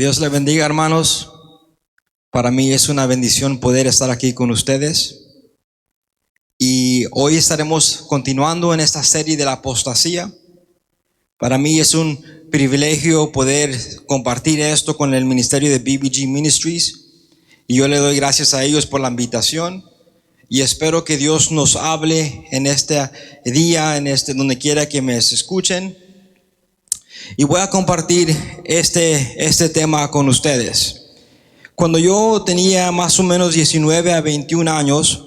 Que Dios le bendiga, hermanos. Para mí es una bendición poder estar aquí con ustedes. Y hoy estaremos continuando en esta serie de la apostasía. Para mí es un privilegio poder compartir esto con el ministerio de BBG Ministries. Y yo le doy gracias a ellos por la invitación. Y espero que Dios nos hable en este día, donde quiera que me escuchen. Y voy a compartir este tema con ustedes. Cuando yo tenía más o menos 19 a 21 años,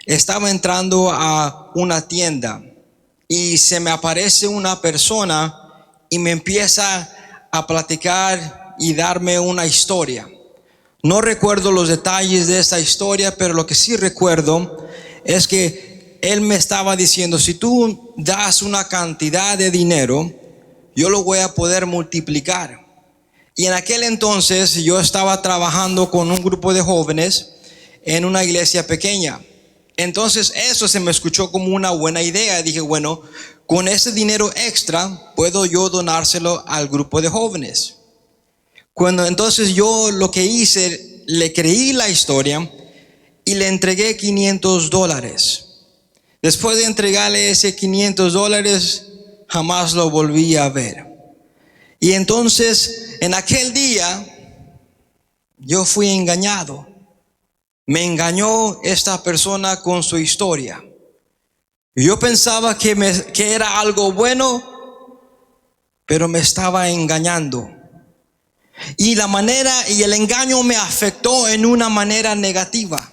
estaba entrando a una tienda y se me aparece una persona y me empieza a platicar y darme una historia. No recuerdo los detalles de esta historia, pero lo que sí recuerdo es que él me estaba diciendo: si tú das una cantidad de dinero, yo lo voy a poder multiplicar. Y en aquel entonces yo estaba trabajando con un grupo de jóvenes en una iglesia pequeña. Entonces eso se me escuchó como una buena idea. Dije, bueno, con ese dinero extra puedo yo donárselo al grupo de jóvenes. Entonces yo lo que hice, le creí la historia y le entregué $500. Después de entregarle ese $500, jamás lo volví a ver. Y entonces en aquel día yo fui engañado. Me engañó esta persona con su historia. Yo pensaba que era algo bueno, pero me estaba engañando. Y la manera y el engaño me afectó en una manera negativa,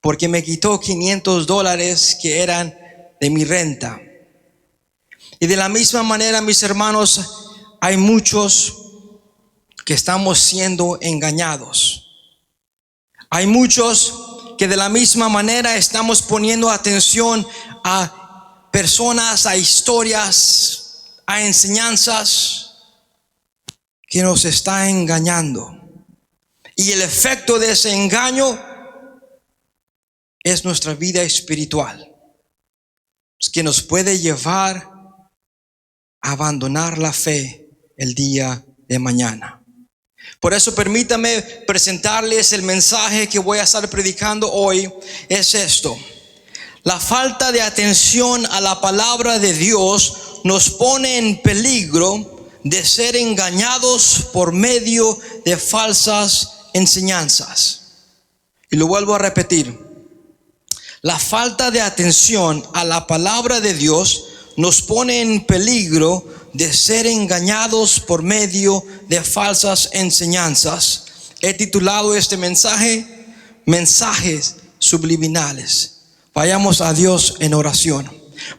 porque me quitó $500 que eran de mi renta. Y de la misma manera, mis hermanos, hay muchos que estamos siendo engañados. Hay muchos que de la misma manera estamos poniendo atención a personas, a historias, a enseñanzas que nos está engañando. Y el efecto de ese engaño es nuestra vida espiritual, que nos puede llevar a abandonar la fe el día de mañana. Por eso permítame presentarles el mensaje que voy a estar predicando hoy. Es esto: la falta de atención a la palabra de Dios nos pone en peligro de ser engañados por medio de falsas enseñanzas. Y lo vuelvo a repetir: la falta de atención a la palabra de Dios nos pone en peligro de ser engañados por medio de falsas enseñanzas. He titulado este mensaje Mensajes Subliminales. Vayamos a Dios en oración.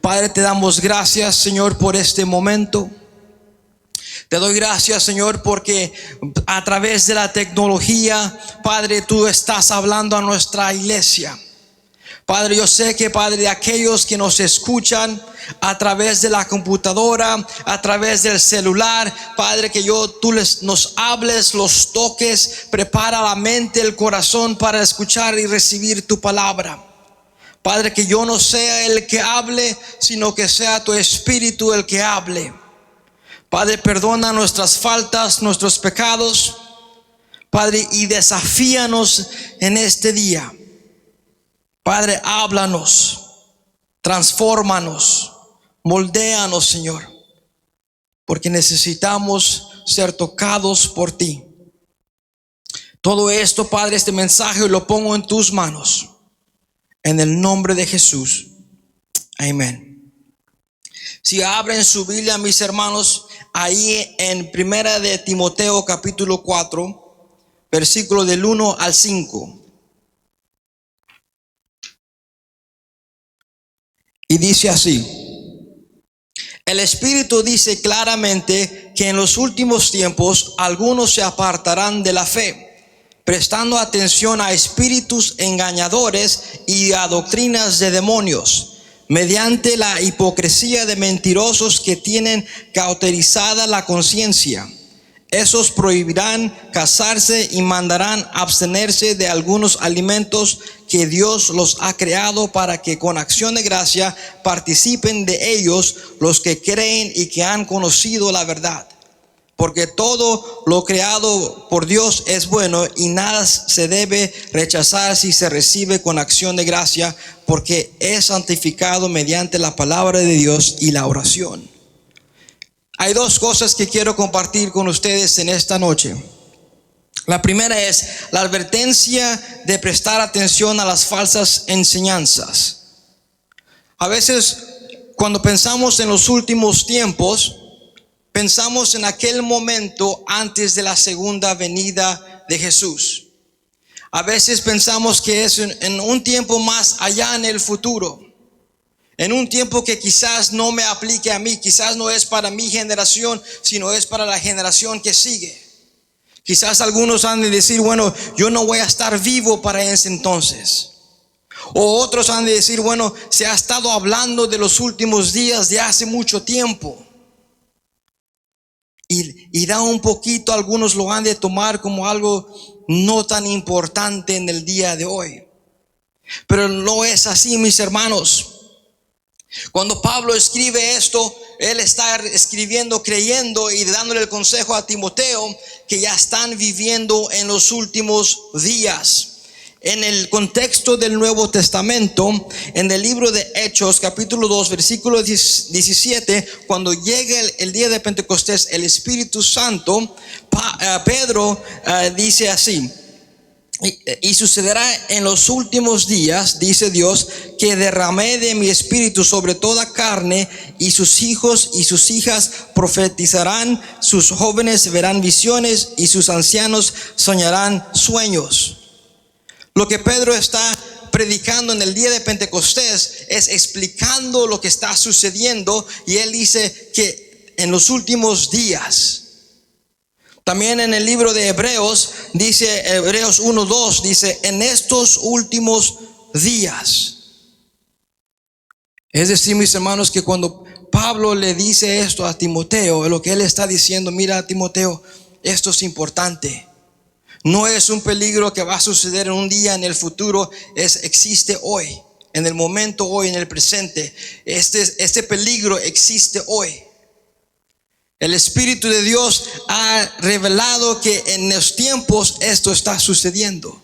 Padre, te damos gracias, Señor, por este momento. Te doy gracias, Señor, porque a través de la tecnología, Padre, tú estás hablando a nuestra iglesia. Padre, yo sé que, Padre, de aquellos que nos escuchan a través de la computadora, a través del celular, Padre, que tú nos hables, los toques, prepara la mente, el corazón para escuchar y recibir tu palabra. Padre, que yo no sea el que hable, sino que sea tu Espíritu el que hable. Padre, perdona nuestras faltas, nuestros pecados, Padre, y desafíanos en este día. Padre, háblanos, transfórmanos, moldéanos, Señor, porque necesitamos ser tocados por ti. Todo esto, Padre, este mensaje lo pongo en tus manos, en el nombre de Jesús. Amén. Si abren su Biblia, mis hermanos, ahí en Primera de Timoteo capítulo 4, versículo del 1 al 5. Y dice así: el Espíritu dice claramente que en los últimos tiempos algunos se apartarán de la fe, prestando atención a espíritus engañadores y a doctrinas de demonios, mediante la hipocresía de mentirosos que tienen cauterizada la conciencia. Esos prohibirán casarse y mandarán abstenerse de algunos alimentos que Dios los ha creado, para que con acción de gracia participen de ellos los que creen y que han conocido la verdad. porque todo lo creado por Dios es bueno y nada se debe rechazar si se recibe con acción de gracia, porque es santificado mediante la palabra de Dios y la oración. Hay dos cosas que quiero compartir con ustedes en esta noche. La primera es la advertencia de prestar atención a las falsas enseñanzas. A veces, cuando pensamos en los últimos tiempos, pensamos en aquel momento antes de la segunda venida de Jesús. A veces pensamos que es en un tiempo más allá en el futuro, en un tiempo que quizás no me aplique a mí, quizás no es para mi generación, sino es para la generación que sigue. Quizás algunos han de decir, bueno, yo no voy a estar vivo para ese entonces. O otros han de decir, bueno, se ha estado hablando de los últimos días de hace mucho tiempo. Y da un poquito, algunos lo han de tomar como algo no tan importante en el día de hoy. Pero no es así, mis hermanos. Cuando Pablo escribe esto, él está escribiendo, creyendo y dándole el consejo a Timoteo que ya están viviendo en los últimos días. En el contexto del Nuevo Testamento, en el libro de Hechos, capítulo 2, versículo 17, cuando llega el día de Pentecostés, el Espíritu Santo, Pedro dice así: y sucederá en los últimos días, dice Dios, que derramé de mi espíritu sobre toda carne, y sus hijos y sus hijas profetizarán, sus jóvenes verán visiones y sus ancianos soñarán sueños. Lo que Pedro está predicando en el día de Pentecostés es explicando lo que está sucediendo, y él dice que en los últimos días. También en el libro de Hebreos, dice Hebreos 1:2, dice, en estos últimos días. Es decir, mis hermanos, que cuando Pablo le dice esto a Timoteo, lo que él está diciendo, mira, Timoteo, esto es importante. No es un peligro que va a suceder en un día en el futuro, existe hoy, en el momento hoy, en el presente. Este peligro existe hoy. El Espíritu de Dios ha revelado que en los tiempos esto está sucediendo.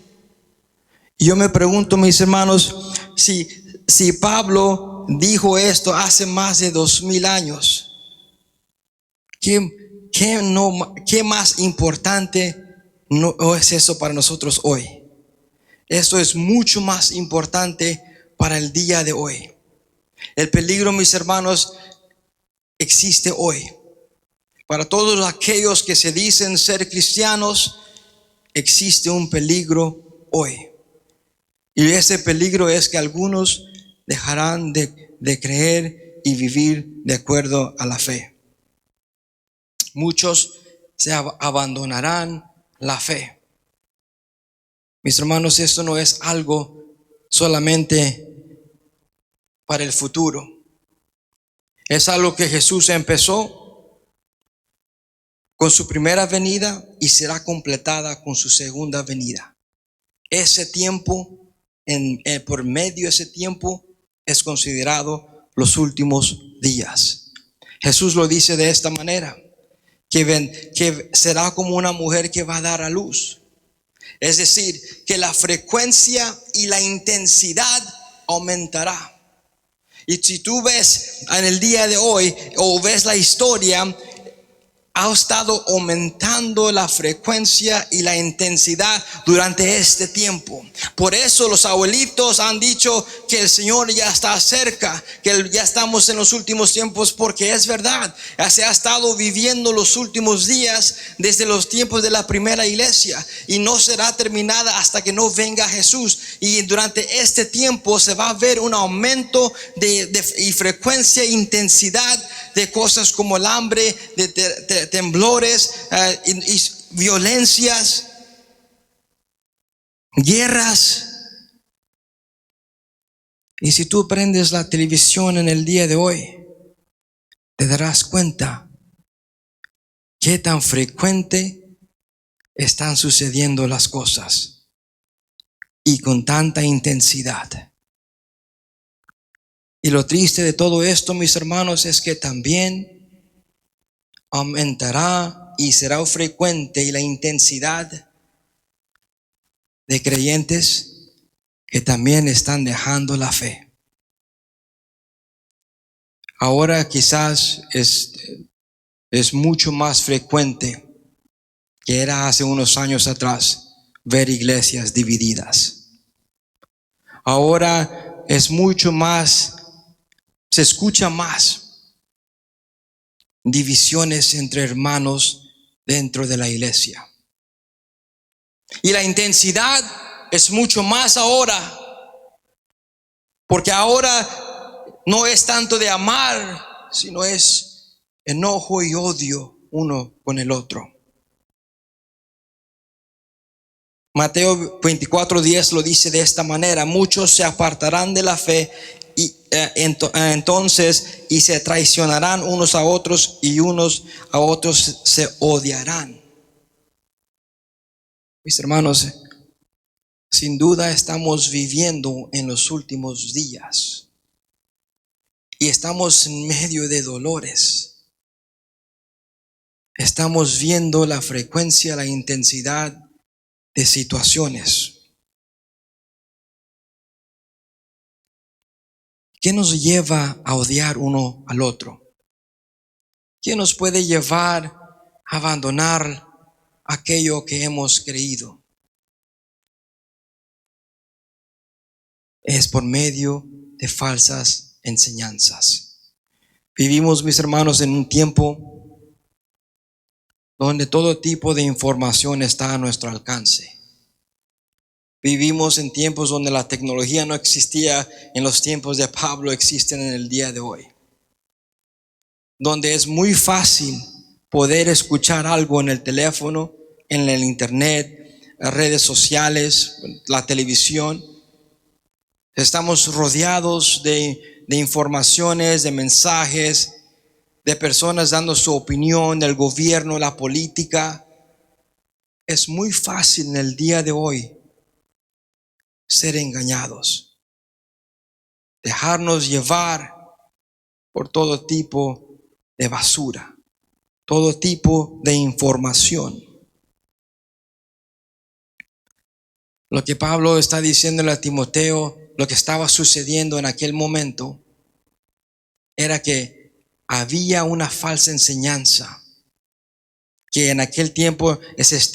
Y yo me pregunto, mis hermanos, si Pablo dijo esto hace más de 2000 años, ¿qué más importante no es eso para nosotros hoy? Esto es mucho más importante para el día de hoy. El peligro, mis hermanos, existe hoy. Para todos aquellos que se dicen ser cristianos, existe un peligro hoy. Y ese peligro es que algunos dejarán de creer y vivir de acuerdo a la fe. Muchos se abandonarán la fe. Mis hermanos, esto no es algo solamente para el futuro. Es algo que Jesús empezó con su primera venida y será completada con su segunda venida. Ese tiempo, por medio de ese tiempo, es considerado los últimos días. Jesús lo dice de esta manera, que será como una mujer que va a dar a luz. Es decir, que la frecuencia y la intensidad aumentará. Y si tú ves en el día de hoy o ves la historia, ha estado aumentando la frecuencia y la intensidad durante este tiempo. Por eso los abuelitos han dicho que el Señor ya está cerca, que ya estamos en los últimos tiempos, porque es verdad. Se ha estado viviendo los últimos días desde los tiempos de la primera iglesia, y no será terminada hasta que no venga Jesús. Y durante este tiempo se va a ver un aumento y frecuencia e intensidad de cosas como el hambre, de temblores y violencias, guerras. Y si tú prendes la televisión en el día de hoy, te darás cuenta qué tan frecuente están sucediendo las cosas y con tanta intensidad. Y lo triste de todo esto, mis hermanos, es que también aumentará y será frecuente y la intensidad de creyentes que también están dejando la fe. Ahora quizás es mucho más frecuente que era hace unos años atrás ver iglesias divididas. Ahora es mucho más, se escucha más divisiones entre hermanos dentro de la iglesia. Y la intensidad es mucho más ahora, porque ahora no es tanto de amar, sino es enojo y odio uno con el otro. Mateo 24:10 lo dice de esta manera: muchos se apartarán de la fe y entonces y se traicionarán unos a otros y unos a otros se odiarán. Mis hermanos, sin duda estamos viviendo en los últimos días y estamos en medio de dolores. Estamos viendo la frecuencia, la intensidad de situaciones. ¿Qué nos lleva a odiar uno al otro? ¿Qué nos puede llevar a abandonar aquello que hemos creído? Es por medio de falsas enseñanzas. Vivimos, mis hermanos, en un tiempo donde todo tipo de información está a nuestro alcance. Vivimos en tiempos donde la tecnología no existía en los tiempos de Pablo, existen en el día de hoy. Donde es muy fácil poder escuchar algo en el teléfono, en el internet, redes sociales, la televisión. Estamos rodeados de informaciones, de mensajes, de personas dando su opinión, del gobierno, la política. Es muy fácil en el día de hoy ser engañados, dejarnos llevar por todo tipo de basura, todo tipo de información. Lo que Pablo está diciéndole a Timoteo, lo que estaba sucediendo en aquel momento, era que había una falsa enseñanza, que en aquel tiempo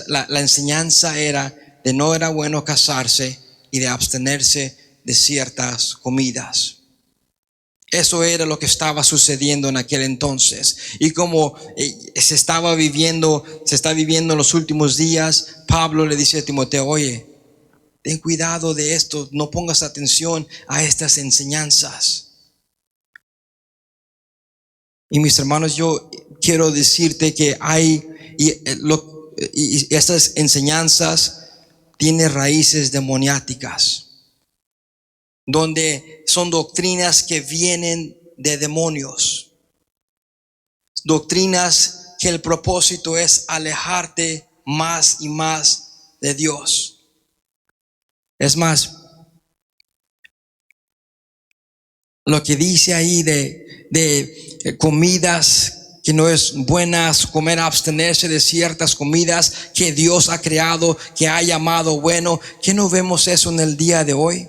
la enseñanza era de no era bueno casarse y de abstenerse de ciertas comidas. Eso era lo que estaba sucediendo en aquel entonces. Y como se está viviendo en los últimos días, Pablo le dice a Timoteo: oye, ten cuidado de esto, no pongas atención a estas enseñanzas. Y mis hermanos, yo quiero decirte que y estas enseñanzas tienen raíces demoniáticas, donde son doctrinas que vienen de demonios, doctrinas que el propósito es alejarte más y más de Dios. Es más, lo que dice ahí de comidas que no es buenas comer, abstenerse de ciertas comidas que Dios ha creado, que ha llamado bueno, ¿qué no vemos eso en el día de hoy?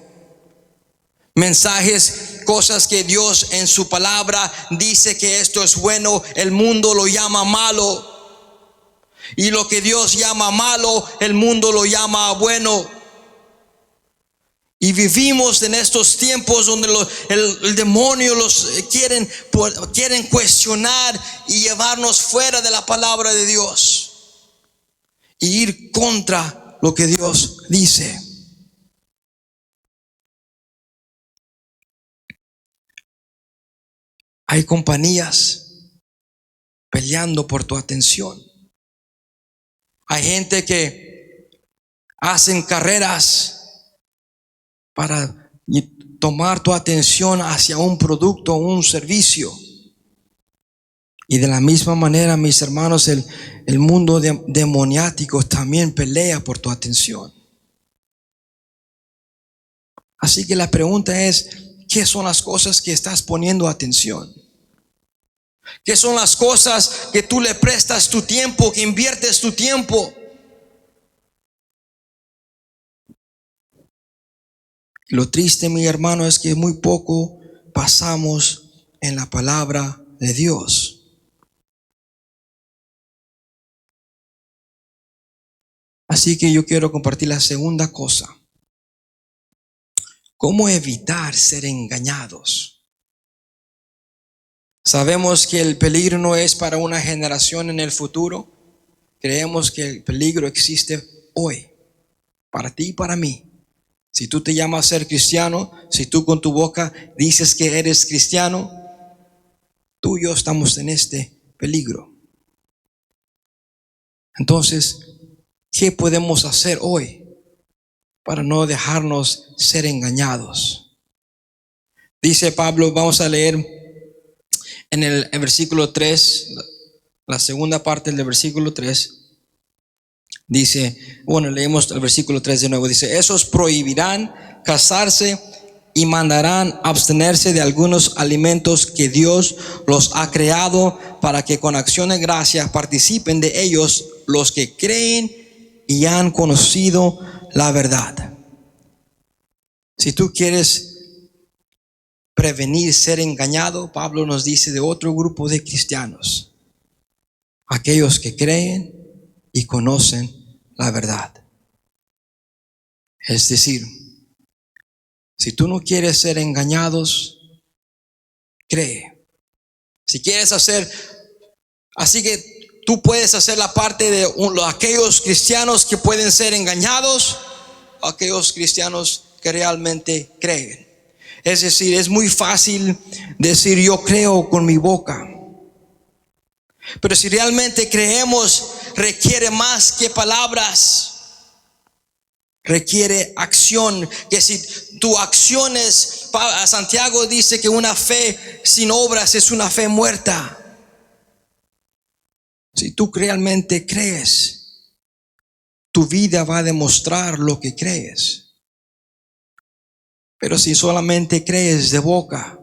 Mensajes, cosas que Dios en su palabra dice que esto es bueno, el mundo lo llama malo. Y lo que Dios llama malo, el mundo lo llama bueno. Y vivimos en estos tiempos donde el demonio los quieren cuestionar y llevarnos fuera de la palabra de Dios y ir contra lo que Dios dice. Hay compañías peleando por tu atención. Hay gente que hacen carreras para tomar tu atención hacia un producto o un servicio. Y de la misma manera, mis hermanos, el mundo demoniático también pelea por tu atención. Así que la pregunta es: ¿qué son las cosas que estás poniendo atención? ¿Qué son las cosas que tú le prestas tu tiempo, que inviertes tu tiempo? Lo triste, mi hermano, es que muy poco pasamos en la palabra de Dios. Así que yo quiero compartir la segunda cosa. ¿Cómo evitar ser engañados? Sabemos que el peligro no es para una generación en el futuro. Creemos que el peligro existe hoy, para ti y para mí. Si tú te llamas a ser cristiano, si tú con tu boca dices que eres cristiano, tú y yo estamos en este peligro. Entonces, ¿qué podemos hacer hoy para no dejarnos ser engañados? Dice Pablo, vamos a leer en el versículo 3, la segunda parte del versículo 3. Dice, bueno, leemos el versículo 3 de nuevo. Dice, esos prohibirán casarse y mandarán abstenerse de algunos alimentos que Dios los ha creado, para que con acción de gracias participen de ellos los que creen y han conocido la verdad. Si tú quieres prevenir ser engañado, Pablo nos dice de otro grupo de cristianos: aquellos que creen y conocen la verdad. Es decir, si tú no quieres ser engañados, cree. Si quieres hacer, así que tú puedes hacer la parte de aquellos cristianos que pueden ser engañados, aquellos cristianos que realmente creen. Es decir, es muy fácil decir yo creo con mi boca, pero si realmente creemos, requiere más que palabras. Requiere acción. Que si tu acción es, Santiago dice que una fe sin obras es una fe muerta. Si tú realmente crees, tu vida va a demostrar lo que crees. Pero si solamente crees de boca,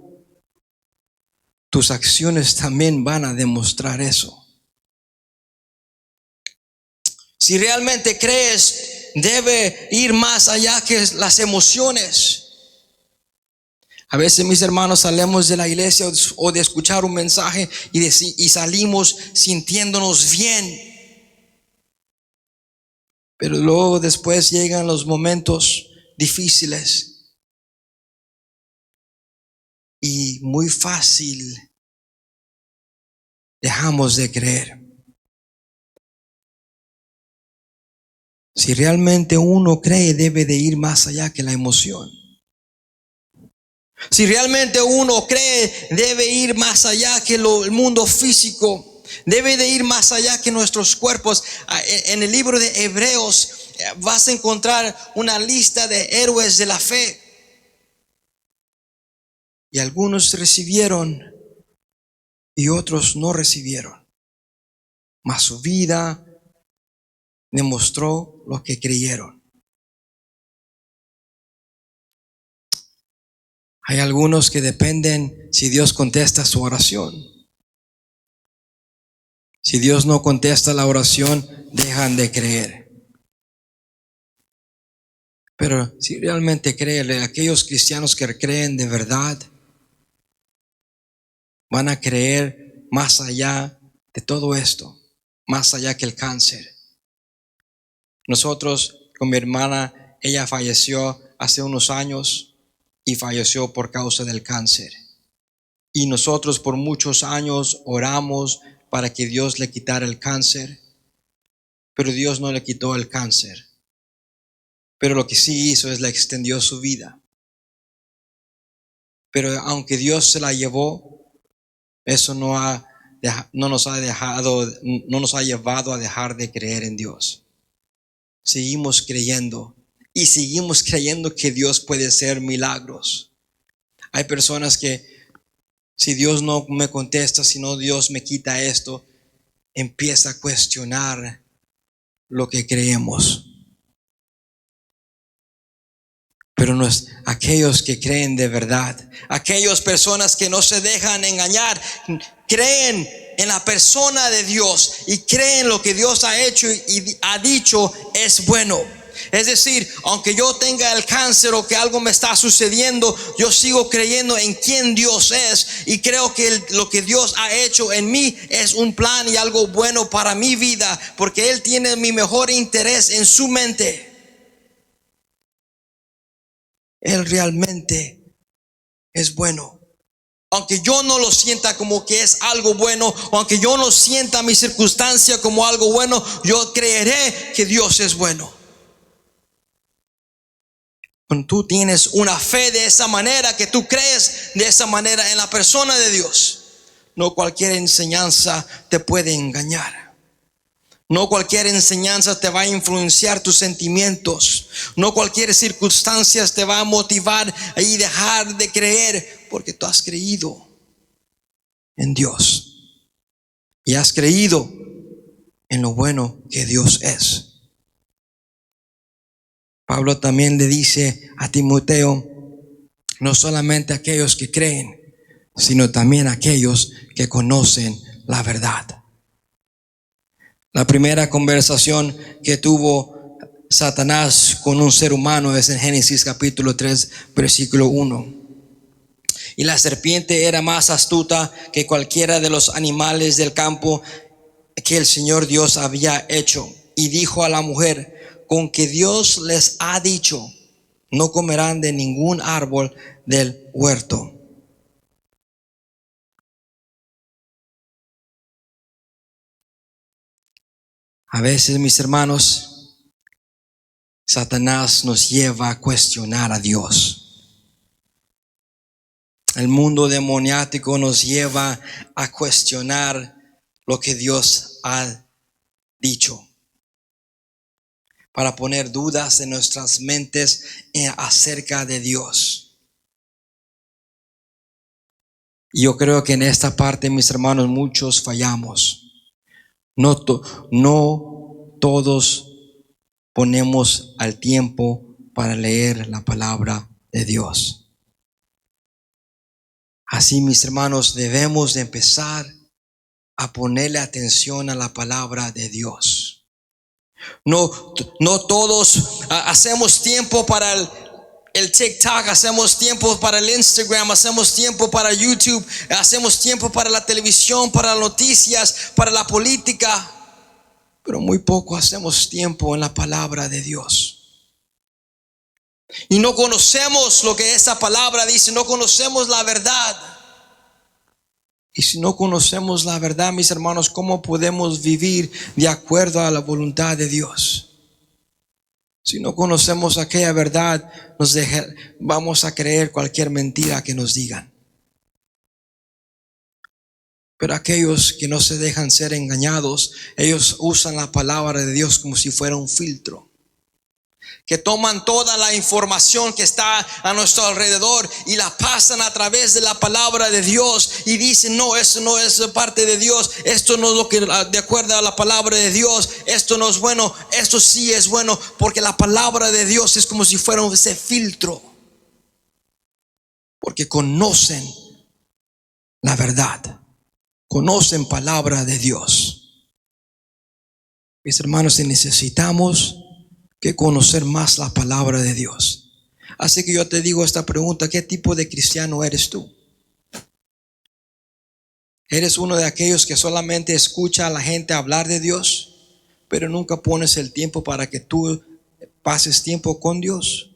tus acciones también van a demostrar eso. Si realmente crees, debe ir más allá que las emociones. A veces, mis hermanos, salimos de la iglesia o de escuchar un mensaje y salimos sintiéndonos bien. Pero luego después llegan los momentos difíciles y muy fácil dejamos de creer. Si realmente uno cree, debe de ir más allá que la emoción. Si realmente uno cree, debe ir más allá que el mundo físico. Debe de ir más allá que nuestros cuerpos. En el libro de Hebreos vas a encontrar una lista de héroes de la fe. Y algunos recibieron y otros no recibieron. Mas su vida demostró lo que creyeron. Hay algunos que dependen si Dios contesta su oración. Si Dios no contesta la oración, dejan de creer. Pero si realmente creen, aquellos cristianos que creen de verdad, van a creer más allá de todo esto, más allá que el cáncer. Nosotros, con mi hermana, ella falleció hace unos años y falleció por causa del cáncer. Y nosotros por muchos años oramos para que Dios le quitara el cáncer, pero Dios no le quitó el cáncer. Pero lo que sí hizo es le extendió su vida. Pero aunque Dios se la llevó, eso no nos ha llevado a dejar de creer en Dios. Seguimos creyendo y seguimos creyendo que Dios puede hacer milagros. Hay personas que, si Dios no me contesta, si no Dios me quita esto, empieza a cuestionar lo que creemos. pero no es aquellos que creen de verdad, aquellas personas que no se dejan engañar, creen en la persona de Dios y creen lo que Dios ha hecho y ha dicho es bueno. Es decir, aunque yo tenga el cáncer o que algo me está sucediendo, yo sigo creyendo en quién Dios es y creo que lo que Dios ha hecho en mí es un plan y algo bueno para mi vida, porque Él tiene mi mejor interés en su mente. Él realmente es bueno. Aunque yo no lo sienta como que es algo bueno, o aunque yo no sienta mi circunstancia como algo bueno, yo creeré que Dios es bueno. Cuando tú tienes una fe de esa manera, que tú crees de esa manera en la persona de Dios, no cualquier enseñanza te puede engañar. No cualquier enseñanza te va a influenciar tus sentimientos. No cualquier circunstancia te va a motivar a dejar de creer, porque tú has creído en Dios y has creído en lo bueno que Dios es. Pablo también le dice a Timoteo, no solamente aquellos que creen, sino también aquellos que conocen la verdad. La primera conversación que tuvo Satanás con un ser humano es en Génesis capítulo 3, versículo 1. Y la serpiente era más astuta que cualquiera de los animales del campo que el Señor Dios había hecho. Y dijo a la mujer, con que Dios les ha dicho, no comerán de ningún árbol del huerto. A veces, mis hermanos, Satanás nos lleva a cuestionar a Dios. El mundo demoniático nos lleva a cuestionar lo que Dios ha dicho, para poner dudas en nuestras mentes acerca de Dios. Y yo creo que en esta parte, mis hermanos, muchos fallamos. No todos ponemos al tiempo para leer la palabra de Dios. Así, mis hermanos, debemos de empezar a ponerle atención a la palabra de Dios. No todos hacemos tiempo para el TikTok, hacemos tiempo para el Instagram, hacemos tiempo para YouTube, hacemos tiempo para la televisión, para las noticias, para la política, pero muy poco hacemos tiempo en la palabra de Dios. Y no conocemos lo que esa palabra dice, no conocemos la verdad. Y si no conocemos la verdad, mis hermanos, ¿cómo podemos vivir de acuerdo a la voluntad de Dios? Si no conocemos aquella verdad, vamos a creer cualquier mentira que nos digan. Pero aquellos que no se dejan ser engañados, ellos usan la palabra de Dios como si fuera un filtro. Que toman toda la información que está a nuestro alrededor y la pasan a través de la palabra de Dios y dicen, no, eso no es parte de Dios, esto no es lo que de acuerdo a la palabra de Dios, esto no es bueno, esto sí es bueno, porque la palabra de Dios es como si fuera ese filtro, porque conocen la verdad, conocen palabra de Dios. Mis hermanos, necesitamos que conocer más la palabra de Dios. Así que yo te digo esta pregunta: ¿qué tipo de cristiano eres tú? ¿Eres uno de aquellos que solamente escucha a la gente hablar de Dios, pero nunca pones el tiempo para que tú pases tiempo con Dios?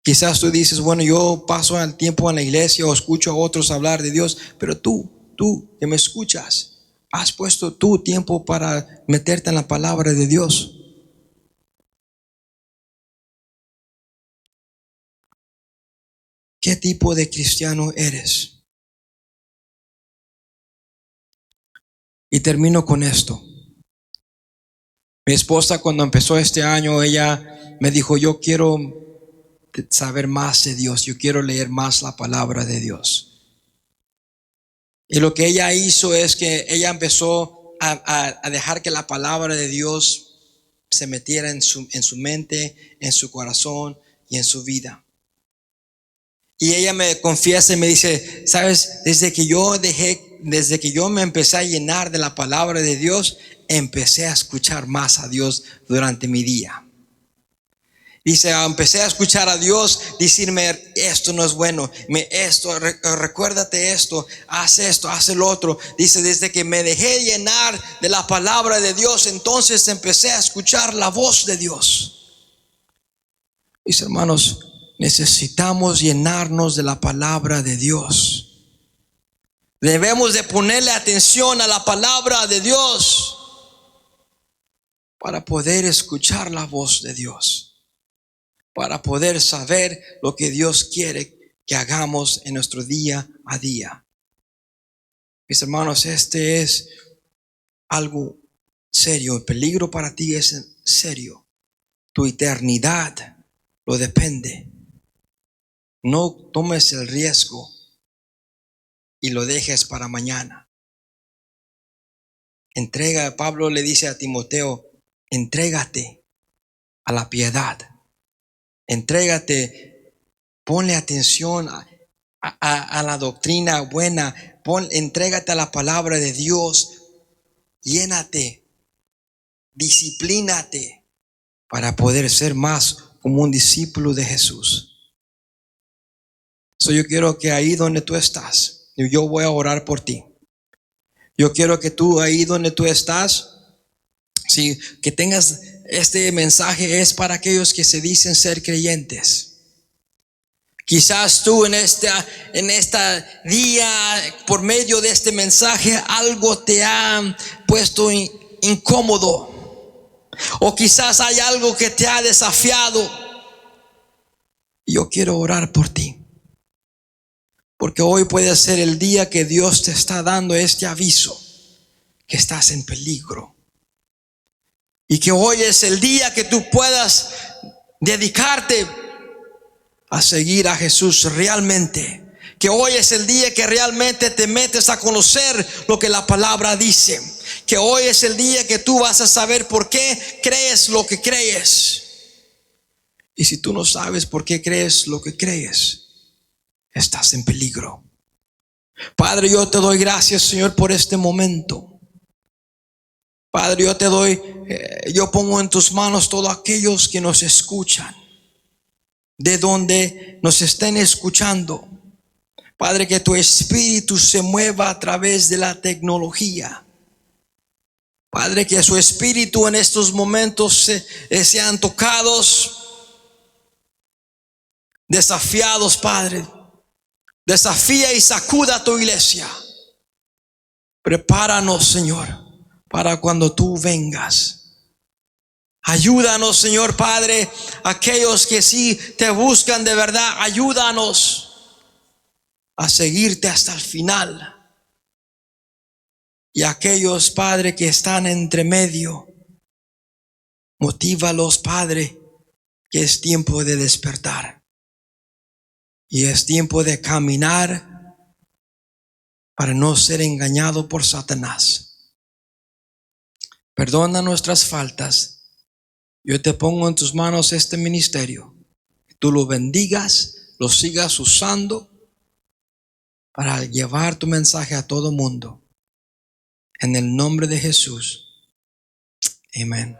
Quizás tú dices, bueno, yo paso el tiempo en la iglesia o escucho a otros hablar de Dios, pero tú que me escuchas, ¿has puesto tu tiempo para meterte en la palabra de Dios? ¿Qué tipo de cristiano eres? Y termino con esto. Mi esposa, cuando empezó este año, ella me dijo, yo quiero saber más de Dios, yo quiero leer más la palabra de Dios. Y lo que ella hizo es que ella empezó a dejar que la palabra de Dios se metiera en su mente, en su corazón, y en su vida. Y ella me confiesa y me dice, sabes, desde que yo me empecé a llenar de la palabra de Dios, empecé a escuchar más a Dios durante mi día. Dice, empecé a escuchar a Dios decirme, esto no es bueno, recuérdate esto, haz el otro. Dice, desde que me dejé llenar de la palabra de Dios, entonces empecé a escuchar la voz de Dios. Mis hermanos, necesitamos llenarnos de la palabra de Dios. Debemos de ponerle atención a la palabra de Dios para poder escuchar la voz de Dios, para poder saber lo que Dios quiere que hagamos en nuestro día a día. Mis hermanos, este es algo serio. El peligro para ti es serio. Tu eternidad lo depende. No tomes el riesgo y lo dejes para mañana. Pablo le dice a Timoteo, entrégate a la piedad. Entrégate, ponle atención a la doctrina buena, entrégate a la palabra de Dios, llénate, disciplínate para poder ser más como un discípulo de Jesús. Yo quiero que ahí donde tú estás, yo voy a orar por ti. Yo quiero que tú ahí donde tú estás, sí, que tengas este mensaje es para aquellos que se dicen ser creyentes. Quizás tú en este día, por medio de este mensaje, algo te ha puesto incómodo. O quizás hay algo que te ha desafiado. Yo quiero orar por ti. Porque hoy puede ser el día que Dios te está dando este aviso, que estás en peligro. Y que hoy es el día que tú puedas dedicarte a seguir a Jesús realmente. Que hoy es el día que realmente te metes a conocer lo que la palabra dice. Que hoy es el día que tú vas a saber por qué crees lo que crees. Y si tú no sabes por qué crees lo que crees, estás en peligro. Padre, yo te doy gracias, Señor, por este momento. Padre, yo pongo en tus manos todos aquellos que nos escuchan, de donde nos estén escuchando. Padre, que tu espíritu se mueva a través de la tecnología. Padre, que su espíritu en estos momentos sean tocados, desafiados, Padre. Desafía y sacuda a tu iglesia. Prepáranos, Señor, para cuando tú vengas. Ayúdanos, Señor Padre, aquellos que sí te buscan de verdad, ayúdanos a seguirte hasta el final. Y aquellos, Padre, que están entre medio, motívalos, Padre, que es tiempo de despertar. Y es tiempo de caminar para no ser engañado por Satanás. Perdona nuestras faltas. Yo te pongo en tus manos este ministerio. Que tú lo bendigas, lo sigas usando para llevar tu mensaje a todo mundo. En el nombre de Jesús. Amén.